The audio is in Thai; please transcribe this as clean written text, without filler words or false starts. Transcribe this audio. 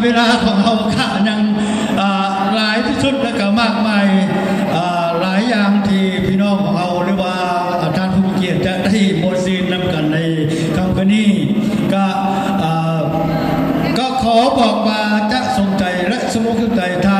เวลาของเฮาค่ะยังหลายที่สุดและก็มากมายหลายอย่างที่พี่น้องของเฮาหรือว่าท่านผู้มีเกียรติจะได้โมซีนนำกันในค่ำคืนนี้ก็ขอบอกว่าจะสนใจและสมุขใจทาน